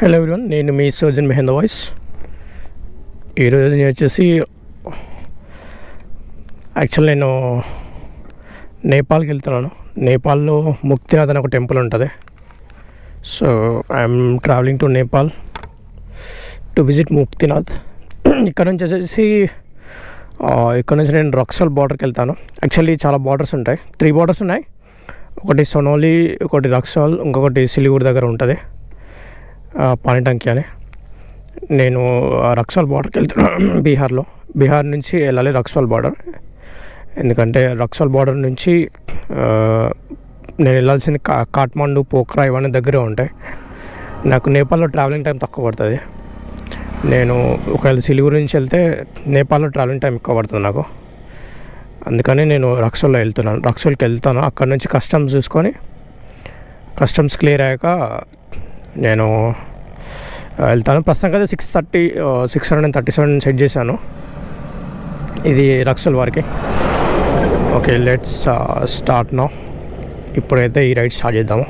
Hello everyone, నేను మీ surgeon mehndi voice. ఈరోజు నేను వచ్చేసి నేను నేపాల్కి వెళ్తున్నాను. నేపాల్లో ముక్తినాథ్ అని ఒక టెంపుల్ ఉంటుంది. So I'm travelling to Nepal to visit Muktinath. ఇక్కడ నుంచి వచ్చేసి నేను రక్సల్ బార్డర్కి వెళ్తాను. యాక్చువల్లీ చాలా బార్డర్స్ ఉంటాయి, 3 బార్డర్స్ ఉన్నాయి. ఒకటి సోనోలి, ఒకటి రక్సల్, ఇంకొకటి సిలిగురి దగ్గర ఉంటుంది, పానిటంకి అని. నేను రక్సల్ బార్డర్కి వెళ్తున్నాను. బీహార్ నుంచి వెళ్ళాలి రక్సల్ బార్డర్. ఎందుకంటే రక్సల్ బార్డర్ నుంచి నేను వెళ్ళాల్సింది కాఠ్మండు, పోఖ్రా ఇవన్నీ దగ్గరే ఉంటాయి. నాకు నేపాల్లో ట్రావెలింగ్ టైం తక్కువ పడుతుంది. నేను ఒకవేళ సిలిగురి నుంచి వెళ్తే నేపాల్లో ట్రావెలింగ్ టైం ఎక్కువ పడుతుంది నాకు. అందుకని నేను రక్సల్కి వెళ్తాను. అక్కడ నుంచి కస్టమ్స్ చూసుకొని, కస్టమ్స్ క్లియర్ అయ్యాక నేను వెళ్తాను. ప్రస్తుతం కదా 637 సెట్ చేశాను. ఇది రక్సల్ వారికి. Okay, let's start now. ఇప్పుడైతే ఈ రైడ్ స్టార్ట్ చేద్దాము.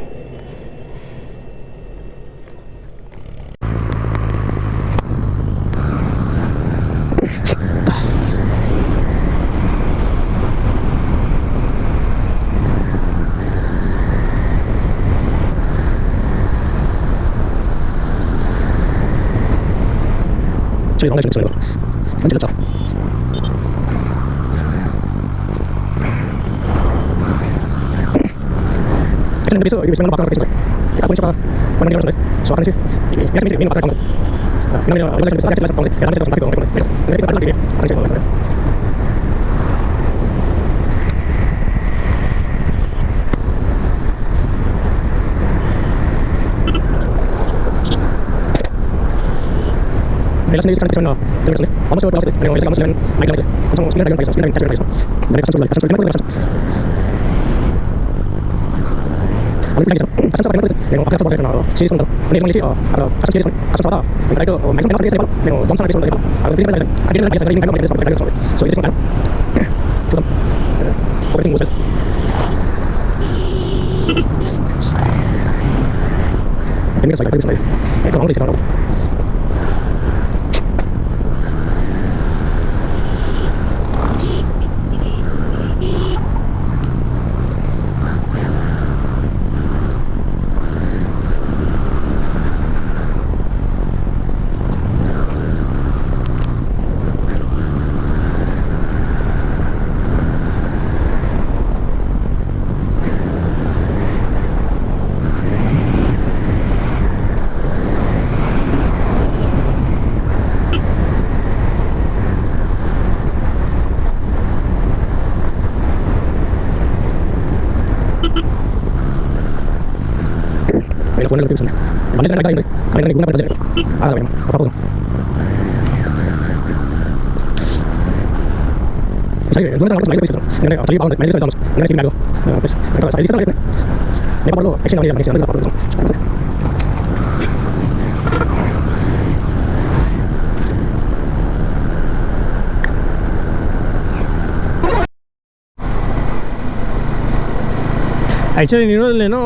యాక్చువల్లీ నేను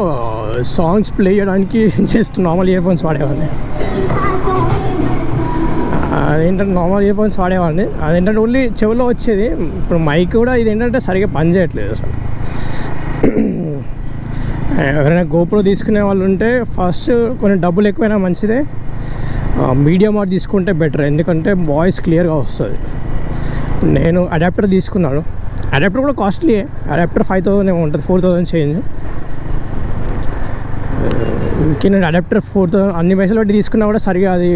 సాంగ్స్ ప్లే చేయడానికి జస్ట్ నార్మల్ ఇయర్ ఫోన్స్ వాడేవాడిని. అదేంటంటే నార్మల్ ఇయర్ ఫోన్స్ వాడేవాడిని. అదేంటంటే ఓన్లీ చెవిలో వచ్చేది. ఇప్పుడు మైక్ కూడా ఇదేంటంటే సరిగ్గా పనిచేయట్లేదు అసలు. ఎవరైనా గోప్రో తీసుకునే వాళ్ళు ఉంటే ఫస్ట్ కొన్ని డబ్బులు ఎక్కువైనా మంచిదే, మీడియం వాట్ తీసుకుంటే బెటర్. ఎందుకంటే వాయిస్ క్లియర్గా వస్తుంది. నేను అడాప్టర్ తీసుకున్నాను. అడాప్టర్ కూడా కాస్ట్లీ. అడాప్టర్ 5,000 ఏమో ఉంటుంది, 4,000 చేంజ్. నేను అడాప్టర్ 4,000 అన్ని పైసలు బట్టి తీసుకున్నా కూడా సరిగా అది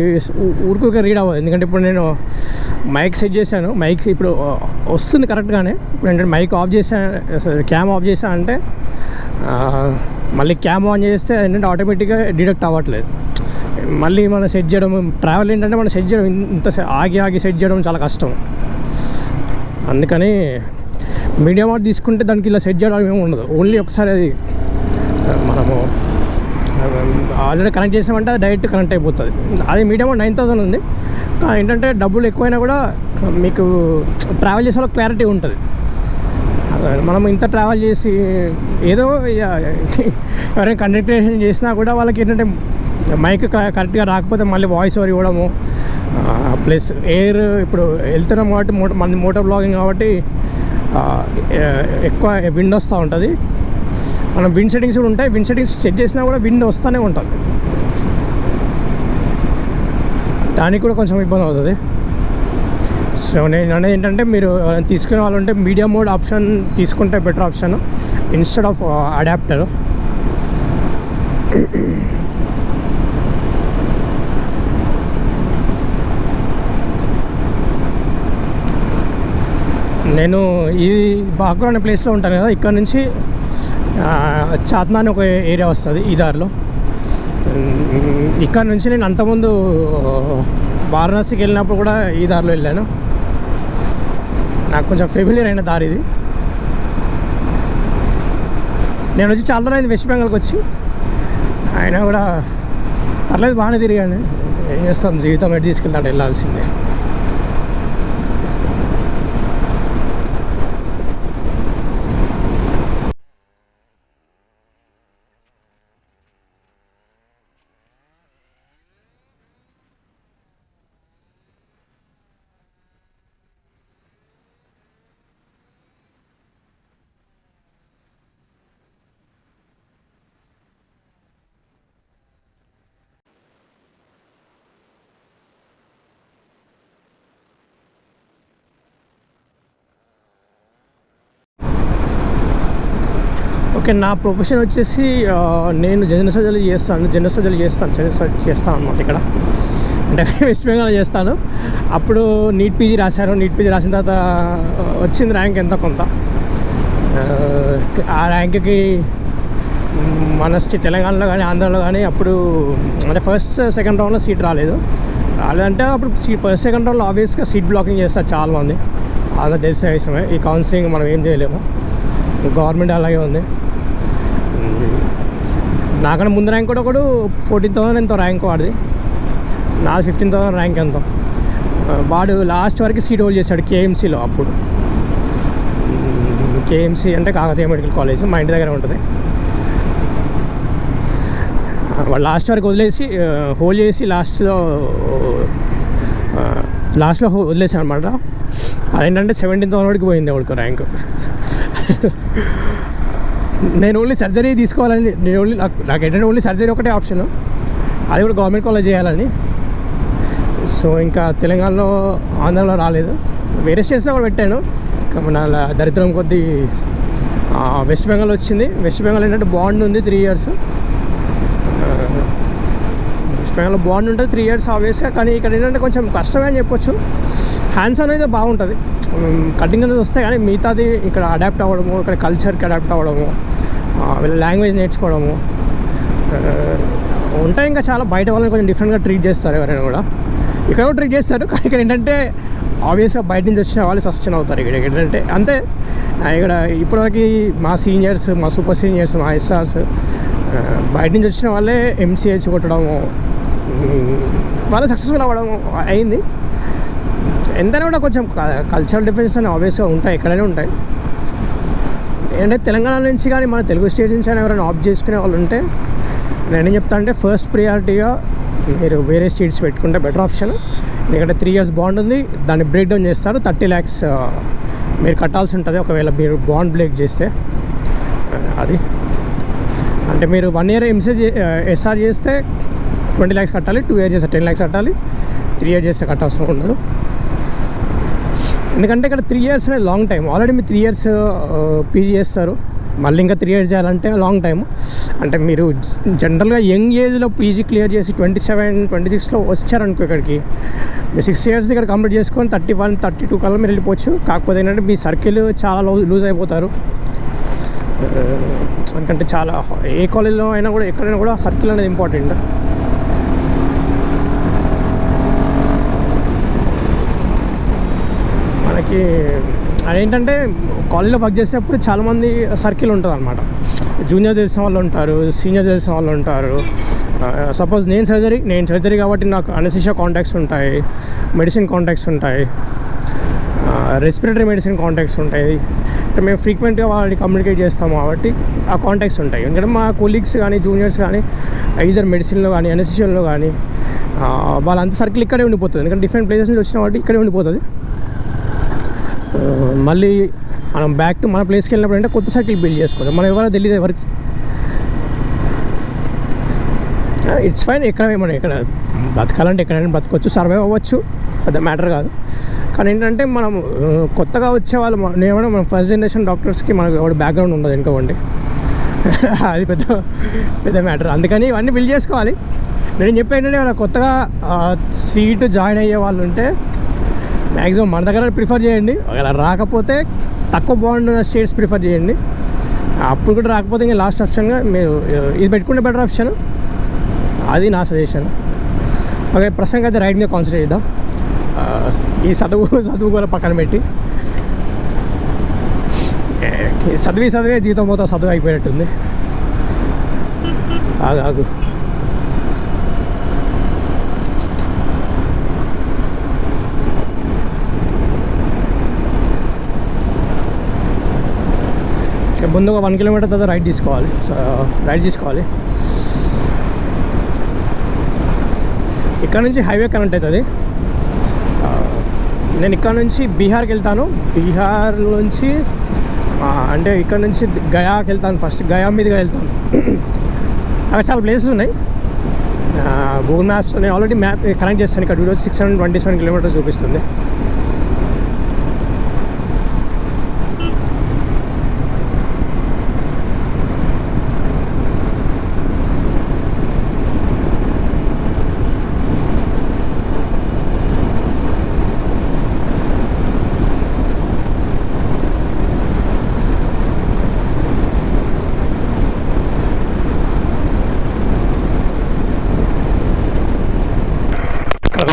ఊరికొక రీడ్ అవ్వదు. ఎందుకంటే ఇప్పుడు నేను మైక్ సెట్ చేశాను. మైక్ ఇప్పుడు వస్తుంది కరెక్ట్గానే. ఇప్పుడు ఏంటంటే మైక్ ఆఫ్ చేశాను, క్యామ్ ఆఫ్ చేశా అంటే మళ్ళీ క్యామ్ ఆన్ చేస్తే ఏంటంటే ఆటోమేటిక్గా డిడక్ట్ అవ్వట్లేదు. మళ్ళీ మనం సెట్ చేయడం, ట్రావెల్ ఏంటంటే మనం సెట్ చేయడం ఇంత ఆగి సెట్ చేయడం చాలా కష్టం. అందుకని మీడియం వాట్ తీసుకుంటే దానికి ఇలా సెట్ చేయడం ఏమి ఉండదు. ఓన్లీ ఒకసారి అది మనము ఆల్రెడీ కనెక్ట్ చేసామంటే అది డైరెక్ట్ కనెక్ట్ అయిపోతుంది. అది మీడియం 9,000 ఉంది. ఏంటంటే డబ్బులు ఎక్కువైనా కూడా మీకు ట్రావెల్ చేసే వాళ్ళకి క్లారిటీ ఉంటుంది. మనం ఇంత ట్రావెల్ చేసి ఏదో ఎవరైనా కండక్టేషన్ చేసినా కూడా వాళ్ళకి ఏంటంటే మైక్ కరెక్ట్గా రాకపోతే మళ్ళీ వాయిస్ ఓవర్ ఇవ్వడము, ప్లస్ ఎయిర్ ఇప్పుడు వెళ్తున్నాం కాబట్టి మన మోటార్ బ్లాగింగ్ కాబట్టి ఎక్కువ విండ్ వస్తూ ఉంటుంది. మనం విండ్ సెట్టింగ్స్ కూడా ఉంటాయి, విండ్ సెట్టింగ్స్ చెక్ చేసినా కూడా విండ్ వస్తూనే ఉంటుంది, దానికి కూడా కొంచెం ఇబ్బంది అవుతుంది. సో నేను అనేది ఏంటంటే మీరు తీసుకునే వాళ్ళు ఉంటే మీడియా మోడ్ ఆప్షన్ తీసుకుంటే better option instead of adapter. నేను ఈ బాగ్రా అనే ప్లేస్లో ఉంటాను కదా, ఇక్కడ నుంచి చాత్నా అని ఒక ఏరియా వస్తుంది ఈ దారిలో. ఇక్కడ నుంచి నేను అంతకుముందు వారణాసికి వెళ్ళినప్పుడు కూడా ఈ దారిలో వెళ్ళాను, నాకు కొంచెం ఫెమిలియర్ అయిన దారి ఇది. నేను వచ్చి చాలా రోజులు వెస్ట్ బెంగాల్కి వచ్చి, అయినా కూడా పర్లేదు బాగానే తిరిగాను. ఏం చేస్తాం, జీవితం ఎటు తీసుకెళ్తాడు, వెళ్ళాల్సిందే. ఓకే, నా ప్రొఫెషన్ వచ్చేసి నేను జనరల్ సర్జరీ చేస్తాను అన్నమాట ఇక్కడ. అంటే వెస్ట్ బెంగాల్ చేస్తాను. అప్పుడు నీట్ పీజీ రాశాను. నీట్ పీజీ రాసిన తర్వాత వచ్చింది ర్యాంక్ ఎంత కొంత. ఆ ర్యాంక్కి మన తెలంగాణలో కానీ ఆంధ్రాలో కానీ అప్పుడు అంటే ఫస్ట్ సెకండ్ రౌండ్లో సీట్ రాలేదంటే అప్పుడు ఫస్ట్ సెకండ్ రౌండ్లో ఆబ్వియస్గా సీట్ బ్లాకింగ్ చేస్తారు చాలామంది, అలా తెలిసిన విషయమే. ఈ కౌన్సిలింగ్ మనం ఏం చేయలేము, గవర్నమెంట్ అలాగే ఉంది. నాకన్నా ముందు ర్యాంక్ కూడా ఒకడు 14,000 ఎంతో ర్యాంక్ వాడిది, నాది 15,000 ర్యాంక్ ఎంతో. వాడు లాస్ట్ వరకు సీట్ హోల్డ్ చేశాడు కేఎంసీలో. అప్పుడు కేఎంసీ అంటే కాకతీయ మెడికల్ కాలేజ్ మా ఇంటి దగ్గర ఉంటుంది. వాడు లాస్ట్ వరకు వదిలేసి హోల్డ్ చేసి లాస్ట్లో వదిలేసాడు అనమాట. అదేంటంటే 17,000 వరకు పోయింది వాడికి ర్యాంక్. నేను ఓన్లీ సర్జరీ తీసుకోవాలని, నాకు ఏంటంటే ఓన్లీ సర్జరీ ఒకటే ఆప్షన్, అది కూడా గవర్నమెంట్ కాలేజ్ చేయాలని. సో ఇంకా తెలంగాణలో ఆంధ్రాలో రాలేదు, వేరే స్టేట్స్లో కూడా పెట్టాను. మన దరిద్రం కొద్దీ వెస్ట్ బెంగాల్ వచ్చింది. వెస్ట్ బెంగాల్ ఏంటంటే బాండ్ ఉంది 3 years. వెస్ట్ బెంగాల్లో బాండ్ ఉంటుంది 3 years ఆబ్వియస్గా. కానీ ఇక్కడ ఏంటంటే కొంచెం కష్టమే అని చెప్పొచ్చు. హ్యాండ్స్ అనేది బాగుంటుంది, కటింగ్ అనేది వస్తాయి. కానీ మిగతాది ఇక్కడ అడాప్ట్ అవ్వడము, ఇక్కడ కల్చర్కి అడాప్ట్ అవ్వడము, వీళ్ళ లాంగ్వేజ్ నేర్చుకోవడము ఉంటాయి. ఇంకా చాలా బయట వాళ్ళని కొంచెం డిఫరెంట్గా ట్రీట్ చేస్తారు ఎవరైనా కూడా. ఇక్కడ కూడా ట్రీట్ చేస్తారు, కానీ ఇక్కడ ఏంటంటే ఆబ్వియస్గా బయట నుంచి వచ్చిన వాళ్ళు సస్టైన్ అవుతారు. ఇక్కడ ఏంటంటే అంతే. ఇక్కడ ఇప్పటివరకు మా సీనియర్స్, మా సూపర్ సీనియర్స్, మా ఎస్ఆర్స్ బయట నుంచి వచ్చిన వాళ్ళే ఎంసీహెచ్ కొట్టడము, వాళ్ళు సక్సెస్ఫుల్ అవ్వడం అయింది. ఎంతైనా కూడా కొంచెం కల్చరల్ డిఫరెన్స్ అని ఆబ్వియస్గా ఉంటాయి, ఎక్కడైనా ఉంటాయి. ఏంటంటే తెలంగాణ నుంచి కానీ మన తెలుగు స్టేట్ నుంచి కానీ ఎవరైనా ఆప్ట్ చేసుకునే వాళ్ళు ఉంటే నేనేం చెప్తా అంటే ఫస్ట్ ప్రియారిటీగా మీరు వేరే స్టేట్స్ పెట్టుకుంటే బెటర్ ఆప్షన్. ఎందుకంటే 3 years బాండ్ ఉంది, దాన్ని బ్రేక్ డౌన్ చేస్తారు. 30 lakhs మీరు కట్టాల్సి ఉంటుంది ఒకవేళ మీరు బాండ్ బ్రేక్ చేస్తే. అది అంటే మీరు 1 year ఎస్ఆర్ చేస్తే 20 lakhs కట్టాలి, 2 years చేస్తే 10 lakhs కట్టాలి, 3 years చేస్తే కట్టాల్సిన ఉండదు. ఎందుకంటే ఇక్కడ 3 years అనేది లాంగ్ టైం. ఆల్రెడీ మీరు 3 years పీజీ చేస్తారు, మళ్ళీ ఇంకా 3 years చేయాలంటే లాంగ్ టైము. అంటే మీరు జనరల్గా యంగ్ ఏజ్లో పీజీ క్లియర్ చేసి 27-26లో వచ్చారనుకో ఇక్కడికి, మీరు 6 years ఇక్కడ కంప్లీట్ చేసుకొని 31-32 కల్లా మీరు వెళ్ళిపోవచ్చు. కాకపోతే ఏంటంటే మీ సర్కిల్ చాలా లూజ్ అయిపోతారు. ఎందుకంటే చాలా ఏ కాలేజ్లో అయినా కూడా ఎక్కడైనా కూడా సర్కిల్ అనేది ఇంపార్టెంట్. మనకి అదేంటంటే కాలేజ్లో వర్క్ చేసేటప్పుడు చాలామంది సర్కిల్ ఉంటుంది అనమాట. జూనియర్ తెలిసిన వాళ్ళు ఉంటారు, సీనియర్ తెలిసిన వాళ్ళు ఉంటారు. సపోజ్ నేను సర్జరీ కాబట్టి నాకు అనెస్థీషియా కాంటాక్ట్స్ ఉంటాయి, మెడిసిన్ కాంటాక్ట్స్ ఉంటాయి, రెస్పిరేటరీ మెడిసిన్ కాంటాక్ట్స్ ఉంటాయి. మేము ఫ్రీక్వెంట్గా వాళ్ళని కమ్యూనికేట్ చేస్తాము కాబట్టి ఆ కాంటాక్ట్స్ ఉంటాయి. ఎందుకంటే మా కొలీగ్స్ కానీ జూనియర్స్ కానీ ఇద్దరు మెడిసిన్లో కానీ ఎన్ఎస్సిషన్లో కానీ వాళ్ళంతా సర్కిల్ ఇక్కడే ఉండిపోతుంది. ఎందుకంటే డిఫరెంట్ ప్లేసెస్ నుంచి వచ్చిన కాబట్టి ఇక్కడే ఉండిపోతుంది. మళ్ళీ మనం బ్యాక్ టు మన ప్లేస్కి వెళ్ళినప్పుడు అంటే కొత్త సర్కిల్ బిల్డ్ చేసుకోవాలి. మనం ఎవరో తెలియదు ఎవరికి. It's fine. మనం ఎక్కడ బతకాలంటే ఎక్కడైనా బతకొచ్చు, సర్వైవ్ అవ్వచ్చు, పెద్ద మ్యాటర్ కాదు. కానీ ఏంటంటే మనం కొత్తగా వచ్చే వాళ్ళు ఏమైనా మనం ఫస్ట్ జనరేషన్ డాక్టర్స్కి మనకు ఎవరి బ్యాక్గ్రౌండ్ ఉండదు అనుకోండి. అది పెద్ద పెద్ద మ్యాటర్. అందుకని ఇవన్నీ బిల్డ్ చేసుకోవాలి. నేను చెప్పేంటంటే వాళ్ళ కొత్తగా సీట్ జాయిన్ అయ్యే వాళ్ళు ఉంటే మ్యాక్సిమం మన దగ్గర ప్రిఫర్ చేయండి. అలా రాకపోతే తక్కువ బాగుంటున్న స్టేట్స్ ప్రిఫర్ చేయండి. అప్పుడు కూడా రాకపోతే ఇంకా లాస్ట్ ఆప్షన్గా మీరు ఇది పెట్టుకుంటే బెటర్ ఆప్షన్. అది నా సజెషన్. ఓకే, ప్రస్తుతానికి అయితే రైడ్ మీద కాన్సన్ట్రేట్ చేద్దాం. ఈ చదువు కూడా పక్కన పెట్టి చదివే జీతం పోతా చదువు అయిపోయినట్టుంది. ఆగు ముందుగా 1 కిలోమీటర్ తర్వాత రైడ్ తీసుకోవాలి. ఇక్కడ నుంచి హైవే కనెక్ట్ అవుతుంది. నేను ఇక్కడ నుంచి బీహార్కి వెళ్తాను. బీహార్ నుంచి అంటే ఇక్కడ నుంచి గయాకి వెళ్తాను. ఫస్ట్ గయా మీదుగా వెళ్తాను. అక్కడ చాలా ప్లేసెస్ ఉన్నాయి. గూగుల్ మ్యాప్స్ నేను ఆల్రెడీ మ్యాప్ కనెక్ట్ చేస్తాను. ఇక్కడ వీడియో 627 కిలోమీటర్స్ చూపిస్తుంది.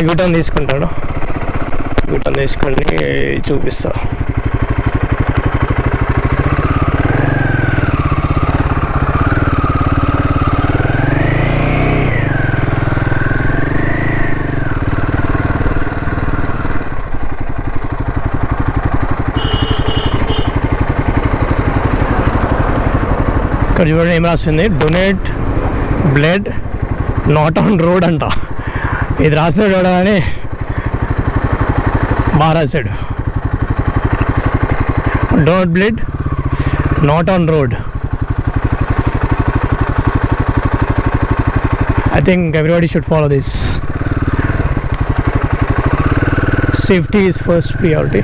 యూటర్న్ తీసుకుంటాను. యూటర్న్ తీసుకొని చూపిస్తా. ఇక్కడ చూడండి ఏం రాస్తుంది, donate blood not on road అంట. ఇది రాసాడు చూడగానే బాగా రాశాడు. Don't blood not on road. I think everybody should follow this. Safety is first priority.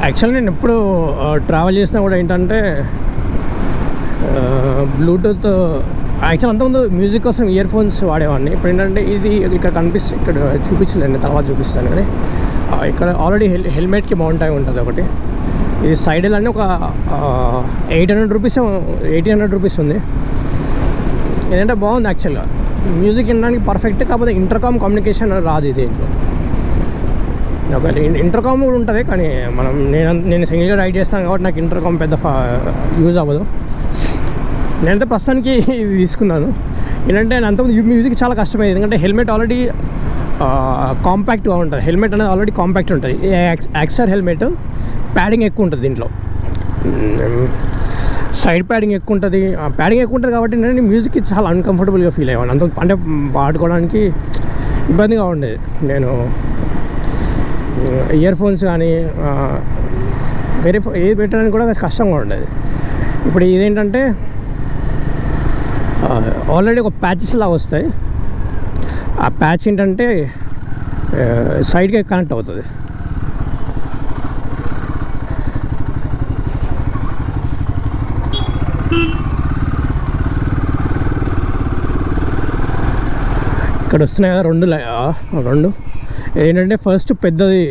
Actually నేను ఎప్పుడు ట్రావెల్ చేసినా కూడా ఏంటంటే బ్లూటూత్ యాక్చువల్ అంతకుముందు మ్యూజిక్ కోసం ఇయర్ ఫోన్స్ వాడేవాడిని. ఇప్పుడు ఏంటంటే ఇది ఇక్కడ ఇక్కడ చూపించలేండి, తర్వాత చూపిస్తాను. కానీ ఇక్కడ ఆల్రెడీ హెల్మెట్కి మౌంట్ అయి ఉంటుంది ఒకటి. ఇది సైడ్ అని ఒక 800 రూపీస్ 1800 రూపీస్ ఉంది. ఏంటంటే బాగుంది యాక్చువల్గా, మ్యూజిక్ వినడానికి పర్ఫెక్ట్. కాకపోతే ఇంటర్కామ్ కమ్యూనికేషన్ రాదు దీంట్లో. ఒకవేళ ఇంటర్కామ్ కూడా ఉంటుంది, కానీ నేను సింగిల్గా రైడ్ చేస్తాను కాబట్టి నాకు ఇంటర్కామ్ పెద్ద యూజ్ అవ్వదు. నేనైతే ప్రస్తుతానికి ఇది తీసుకున్నాను. ఏంటంటే అంతకుముందు మ్యూజిక్ చాలా కష్టమైంది, ఎందుకంటే హెల్మెట్ ఆల్రెడీ కాంపాక్ట్గా ఉంటుంది. హెల్మెట్ అనేది ఆల్రెడీ కాంపాక్ట్ ఉంటుంది. యాక్సర్ హెల్మెట్ ప్యాడింగ్ ఎక్కువ ఉంటుంది, దీంట్లో సైడ్ ప్యాడింగ్ ఎక్కువ ఉంటుంది. ప్యాడింగ్ ఎక్కువ ఉంటుంది కాబట్టి నేను మ్యూజిక్కి చాలా అన్కంఫర్టబుల్గా ఫీల్ అయ్యాను. అంటే పాడుకోవడానికి ఇబ్బందిగా ఉండేది. నేను ఇయర్ ఫోన్స్ కానీ వేరే ఏది పెట్టడానికి కూడా కష్టంగా ఉండేది. ఇప్పుడు ఇదేంటంటే ఆల్రెడీ ఒక ప్యాచెస్ లాగా వస్తాయి. ఆ ప్యాచ్ ఏంటంటే సైడ్కి కనెక్ట్ అవుతుంది. ఇక్కడ వస్తున్నాయి కదా రెండు ఏంటంటే ఫస్ట్ పెద్దది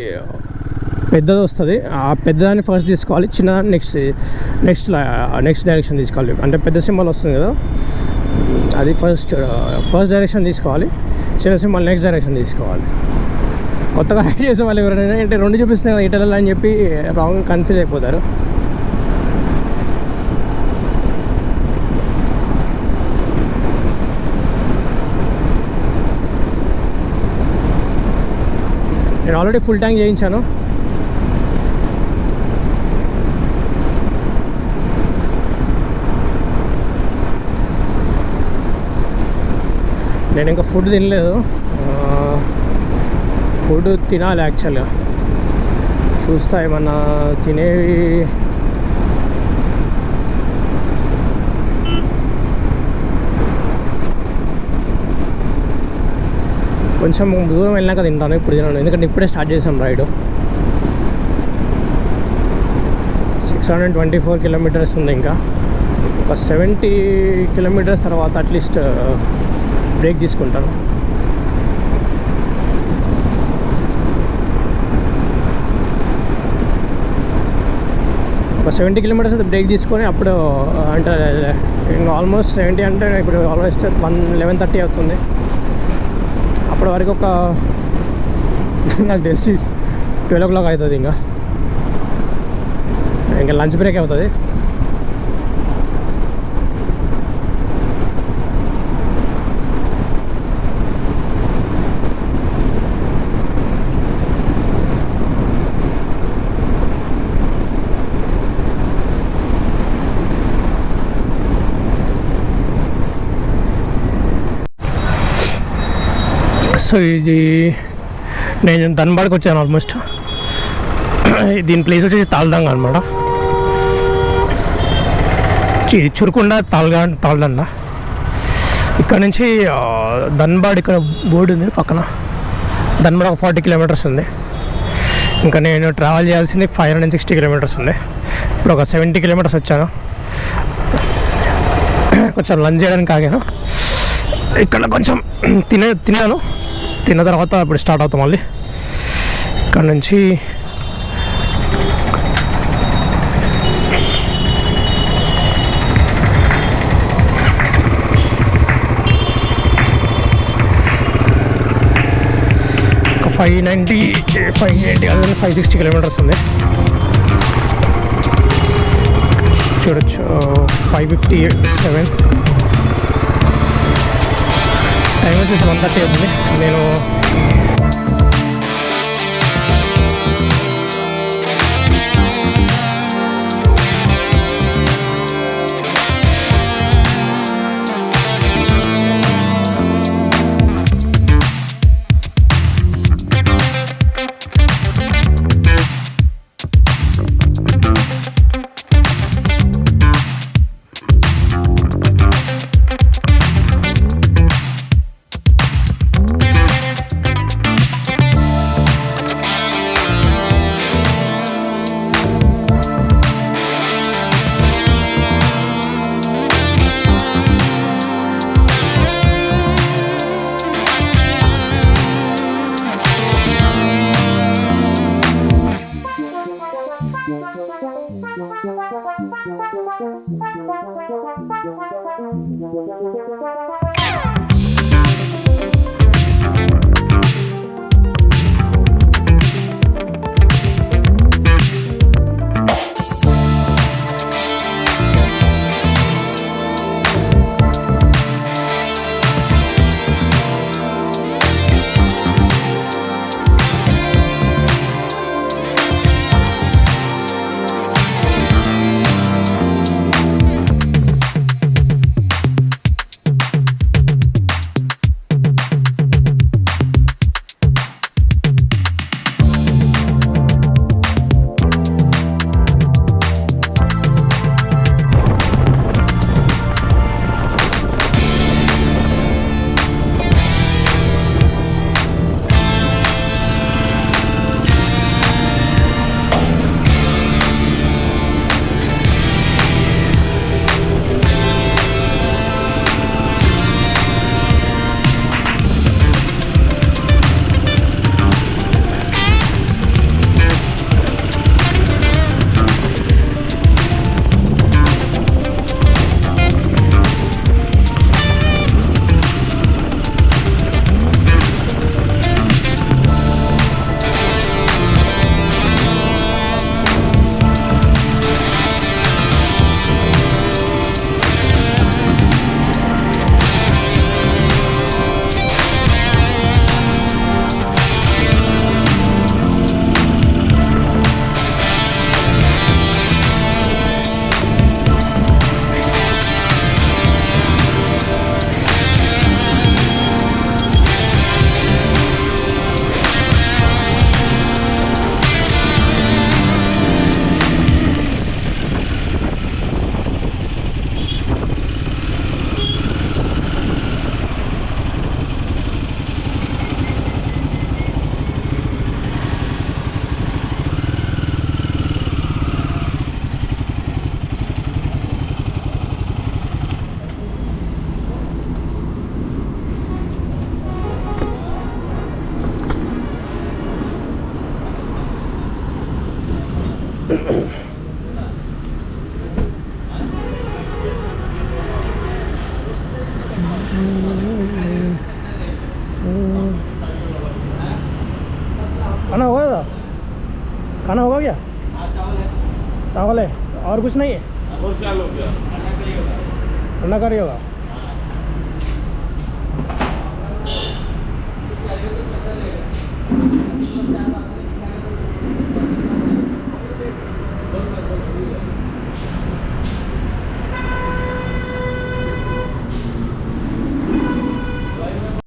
వస్తుంది. ఆ పెద్దదాన్ని ఫస్ట్ తీసుకోవాలి, చిన్నదాన్ని నెక్స్ట్ డైరెక్షన్ తీసుకోవాలి. అంటే పెద్ద సింబల్ వస్తుంది కదా, అది ఫస్ట్ డైరెక్షన్ తీసుకోవాలి, చిన్న సింబల్ నెక్స్ట్ డైరెక్షన్ తీసుకోవాలి. కొత్తగా రైడ్ చేసే వాళ్ళు ఎవరైనా అంటే రెండు చూపిస్తే కదా ఇటల్ అని చెప్పి రాంగ్ కన్ఫ్యూజ్ అయిపోతారు. నేను ఆల్రెడీ ఫుల్ ట్యాంక్ చేయించాను. నేను ఇంకా ఫుడ్ తినలేదు, ఫుడ్ తినాలి యాక్చువల్గా. చూస్తా ఏమన్నా తినేవి కొంచెం దూరం వెళ్ళినాక తింటాను, ఇప్పుడు తిన్నాను. ఎందుకంటే ఇప్పుడే స్టార్ట్ చేసాం రైడ్. 624 కిలోమీటర్స్ ఉంది. ఇంకా ఒక 70 కిలోమీటర్స్ తర్వాత అట్లీస్ట్ బ్రేక్ తీసుకుంటాను. ఒక 70 కిలోమీటర్స్ అయితే బ్రేక్ తీసుకొని అప్పుడు అంటే ఇంకా ఆల్మోస్ట్ 70 అంటే ఇప్పుడు ఆల్మోస్ట్ 11:30 అవుతుంది. అప్పటి వరకు ఒక నాకు తెలిసి 12 o'clock అవుతుంది. ఇంకా లంచ్ బ్రేక్ అవుతుంది. సో ఇది నేను ధన్బాడ్కి వచ్చాను ఆల్మోస్ట్. దీని ప్లేస్ వచ్చేసి తాల్దంగా అనమాట. ఇది చురుకుండా తాల్దండ. ఇక్కడ నుంచి ధన్బాడ్ ఇక్కడ బోర్డు ఉంది పక్కన. ధన్బాడ్ ఒక 40 కిలోమీటర్స్ ఉంది. ఇంకా నేను ట్రావెల్ చేయాల్సింది 560 కిలోమీటర్స్ ఉంది. ఇప్పుడు ఒక 70 కిలోమీటర్స్ వచ్చాను. కొంచెం లంచ్ చేయడానికి ఆగాను. ఇక్కడ కొంచెం తిన్నాను. తిన్న తర్వాత ఇప్పుడు స్టార్ట్ అవుతాం మళ్ళీ. ఇక్కడ నుంచి ఒక 560 కిలోమీటర్స్ ఉంది. చూడొచ్చు 557. టైం వచ్చేసి 1:30 అవుతుంది. నేను चावल है और कुछ नहीं है? और क्या लो क्या? अंडा करी होगा.